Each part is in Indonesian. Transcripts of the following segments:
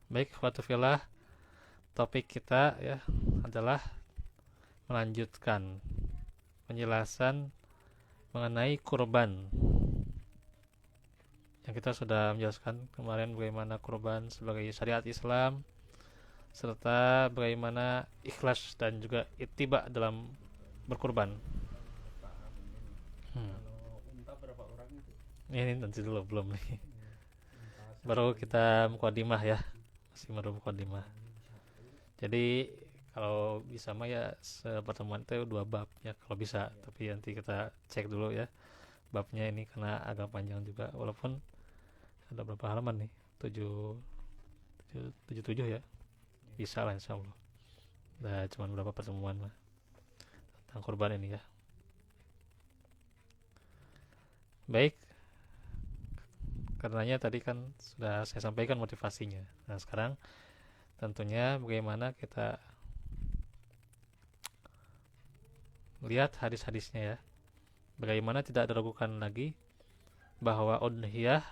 Baik, ikhwatu fillah, topik kita ya adalah melanjutkan penjelasan mengenai kurban. Yang kita sudah menjelaskan kemarin bagaimana kurban sebagai syariat Islam serta bagaimana ikhlas dan juga ittiba dalam berkurban. Hmm. Ini nanti dulu belum nih. Baru kita mukadimah ya. Masih baru mukadimah. Jadi kalau bisa mah ya pertemuan itu 2 bab ya kalau bisa, tapi nanti kita cek dulu ya babnya ini karena agak panjang juga walaupun ada berapa halaman nih, 7 ya, bisa lah insya Allah. Udah cuman berapa pertemuan lah tentang kurban ini ya. Baik, karenanya tadi kan sudah saya sampaikan motivasinya. Nah sekarang tentunya bagaimana kita lihat hadis-hadisnya ya. Bagaimana tidak diragukan lagi bahwa udhiyah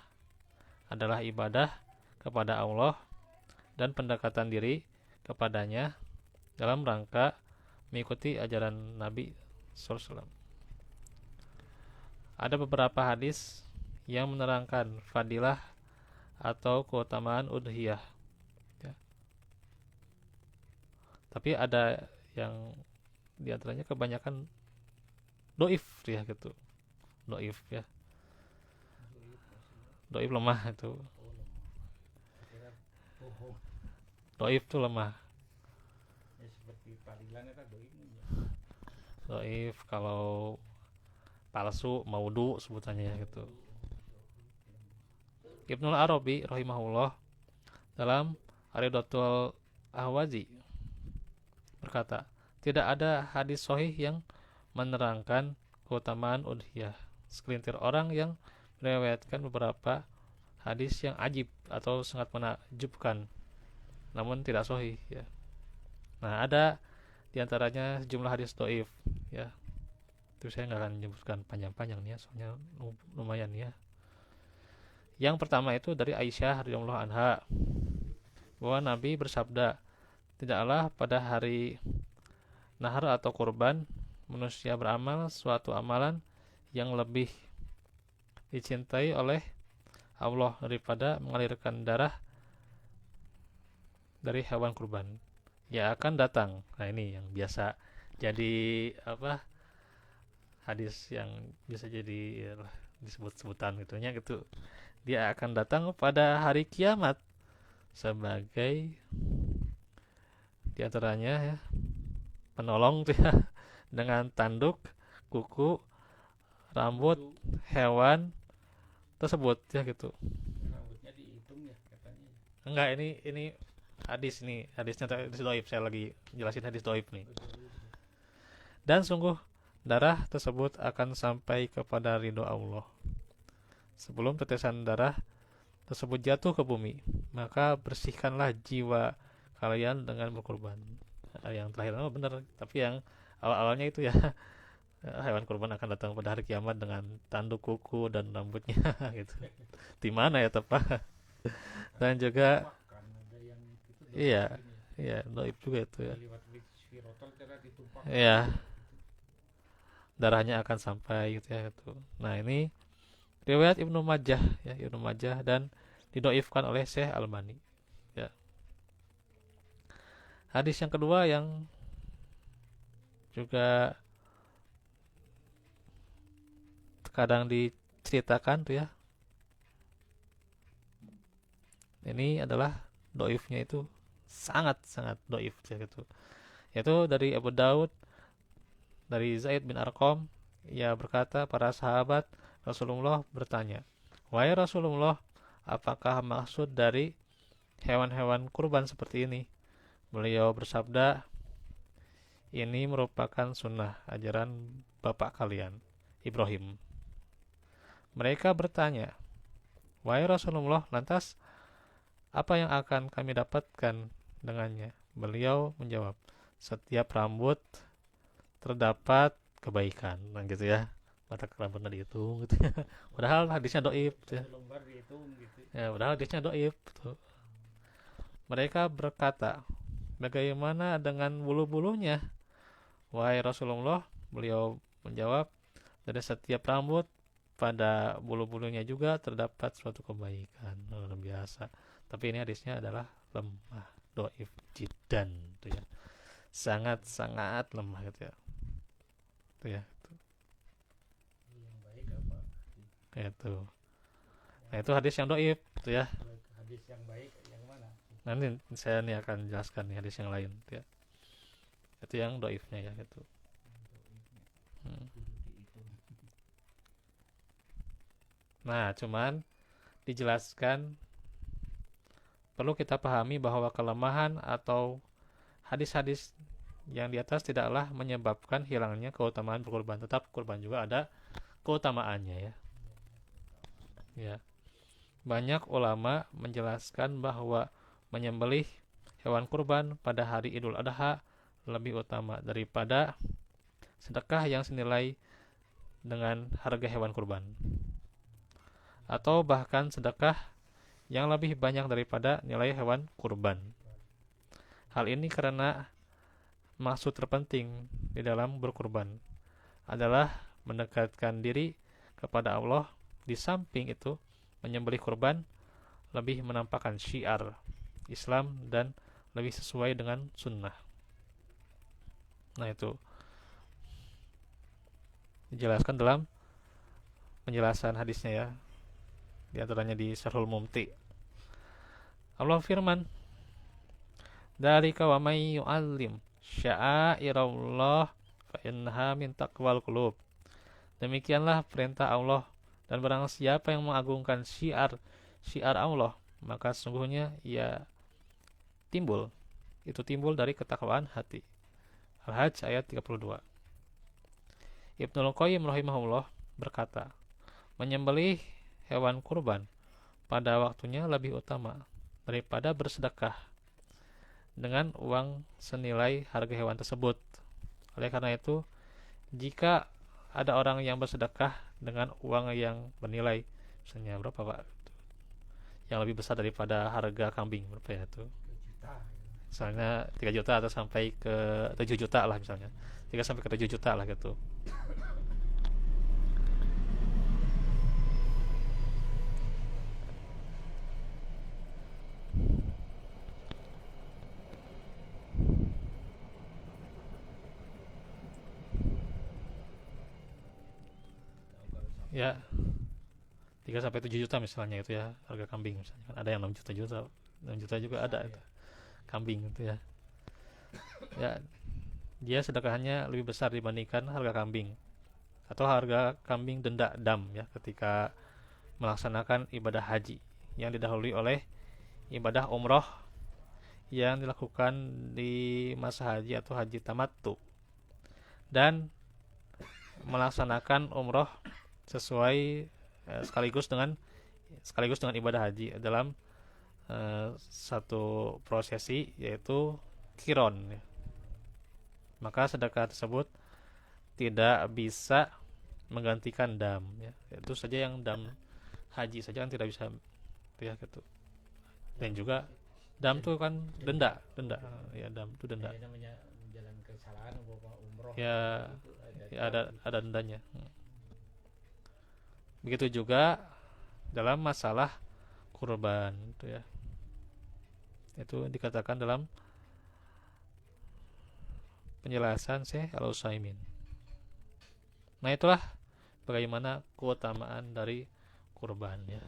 adalah ibadah kepada Allah dan pendekatan diri kepadanya dalam rangka mengikuti ajaran Nabi SAW. Ada beberapa hadis yang menerangkan fadilah atau keutamaan udhiyah ya. Tapi ada yang diantaranya kebanyakan doif ya gitu. Doif ya. Doif lemah itu. Doif itu lemah. Doif kalau palsu maudhu sebutannya ya gitu. Ibnul Arabi rahimahullah dalam Aridatul Ahwazi berkata, tidak ada hadis sahih yang menerangkan keutamaan udhiyah. Segelintir orang yang meriwayatkan beberapa hadis yang ajib atau sangat menakjubkan, namun tidak sahih ya. Nah, ada diantaranya sejumlah hadis doif ya. Itu saya nggak akan menyebutkan panjang-panjang nih ya, soalnya lumayan ya. Yang pertama itu dari Aisyah radhiyallahu anha bahwa Nabi bersabda, tidaklah pada hari nahar atau kurban manusia beramal suatu amalan yang lebih dicintai oleh Allah daripada mengalirkan darah dari hewan kurban yang akan datang. Nah ini yang biasa jadi apa, hadis yang bisa jadi ya, disebut-sebutan gitunya gitu. Dia akan datang pada hari kiamat sebagai diantaranya ya penolong tuh ya, dengan tanduk, kuku, rambut hewan tersebut ya gitu. Enggak, ini hadis, nih hadisnya hadis doib, saya lagi jelasin hadis doib nih. Dan sungguh darah tersebut akan sampai kepada ridho Allah sebelum tetesan darah tersebut jatuh ke bumi, maka bersihkanlah jiwa kalian dengan berkorban. Yang terakhir benar, tapi yang awal-awalnya itu ya hewan kurban akan datang pada hari kiamat dengan tanduk, kuku dan rambutnya gitu. Di mana ya tepat? Dan juga iya, iya doib juga itu ya. Iya, darahnya akan sampai gitu ya gitu. Nah, ini riwayat Ibnu Majah ya, Ibnu Majah dan didoifkan oleh Syekh Albani ya. Hadis yang kedua yang juga kadang diceritakan tuh ya, ini adalah doifnya itu sangat-sangat doif ya gitu. Yaitu dari Abu Daud dari Zaid bin Arqam, ia berkata, para sahabat Rasulullah bertanya, wahai Rasulullah, apakah maksud dari hewan-hewan kurban seperti ini? Beliau bersabda, ini merupakan sunnah ajaran bapak kalian, Ibrahim. Mereka bertanya, wahai Rasulullah, lantas apa yang akan kami dapatkan dengannya? Beliau menjawab, setiap rambut terdapat kebaikan. Nah gitu ya, mata rambutnya dihitung gitu ya. Padahal hadisnya doib gitu ya. Ya, padahal hadisnya doib gitu. Mereka berkata, bagaimana dengan bulu-bulunya? Wahai Rasulullah, beliau menjawab, dari setiap rambut pada bulu-bulunya juga terdapat suatu kebaikan. Luar biasa. Tapi ini hadisnya adalah lemah, doif jiddan, gitu ya. Sangat-sangat lemah gitu ya. Itu ya. Yang baik apa? Itu. Nah, itu hadis yang doif, gitu ya. Hadis yang baik yang mana? Nanti saya nih akan jelaskan nih hadis yang lain, gitu ya. Itu yang doifnya ya, gitu. Hmm. Nah, cuman dijelaskan perlu kita pahami bahwa kelemahan atau hadis-hadis yang di atas tidaklah menyebabkan hilangnya keutamaan berkurban. Tetap kurban juga ada keutamaannya ya. Ya. Banyak ulama menjelaskan bahwa menyembelih hewan kurban pada hari Idul Adha lebih utama daripada sedekah yang senilai dengan harga hewan kurban. Atau bahkan sedekah yang lebih banyak daripada nilai hewan kurban. Hal ini karena maksud terpenting di dalam berkurban adalah mendekatkan diri kepada Allah. Di samping itu, menyembelih kurban lebih menampakkan syiar Islam dan lebih sesuai dengan sunnah. Nah, itu dijelaskan dalam penjelasan hadisnya ya. Di antaranya di Syarhul Mumti. Allah firman, "Dzalika wa may yu'azzim sya'airallah fa innaha min taqwal qulub." Demikianlah perintah Allah, dan barang siapa yang mengagungkan syiar Allah, maka sungguhnya ia timbul dari ketakwaan hati. Al-Hajj ayat 32. Ibnul Qayyim rahimahullah berkata, menyembelih hewan kurban pada waktunya lebih utama daripada bersedekah dengan uang senilai harga hewan tersebut. Oleh karena itu, jika ada orang yang bersedekah dengan uang yang bernilai, misalnya berapa Pak? Yang lebih besar daripada harga kambing, berapa ya itu? 3 juta. Misalnya 3 juta atau sampai ke 7 juta lah misalnya. 3 sampai ke 7 juta lah gitu. Ya, 3 sampai 7 juta misalnya itu ya, harga kambing misalnya. Kan ada yang 6 juta, 6 juta juga ada itu. Kambing itu ya. Ya, dia sedekahnya lebih besar dibandingkan harga kambing atau harga kambing denda dam ya ketika melaksanakan ibadah haji yang didahului oleh ibadah umroh yang dilakukan di masa haji atau haji tamattu, dan melaksanakan umroh sesuai sekaligus dengan ibadah haji dalam satu prosesi yaitu kiron ya. Maka sedekah tersebut tidak bisa menggantikan dam ya. Itu saja yang dam haji saja kan tidak bisa ya gitu. Dan juga dam itu kan denda ya, dam itu denda. Ya, namanya jalan kesalahan umroh. Ya, ya ada dendanya. Begitu juga dalam masalah kurban itu ya. Itu dikatakan dalam penjelasan Syekh Al-Utsaimin. Nah, itulah bagaimana keutamaan dari kurban ya.